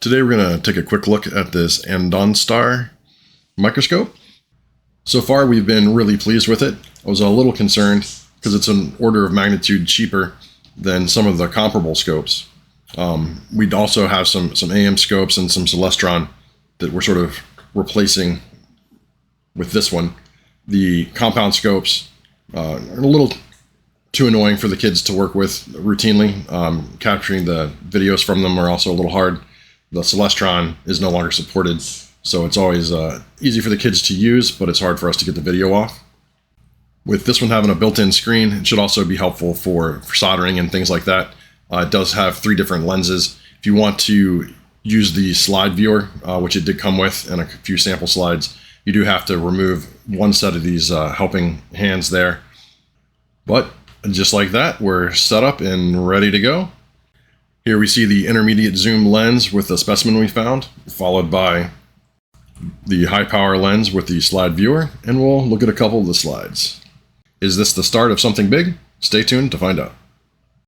Today we're going to take a quick look at this Andonstar microscope. So far we've been really pleased with it. I was a little concerned because it's an order of magnitude cheaper than some of the comparable scopes. We'd also have some AM scopes and some Celestron that we're sort of replacing with this one. The compound scopes are a little too annoying for the kids to work with routinely. Capturing the videos from them are also a little hard. The Celestron is no longer supported, so it's always easy for the kids to use, but it's hard for us to get the video off. With this one having a built-in screen, it should also be helpful for soldering and things like that. It does have 3 different lenses. If you want to use the slide viewer, which it did come with, and a few sample slides, you do have to remove one set of these helping hands there. But just like that, we're set up and ready to go. Here we see the intermediate zoom lens with the specimen we found, followed by the high power lens with the slide viewer, and we'll look at a couple of the slides. Is this the start of something big? Stay tuned to find out.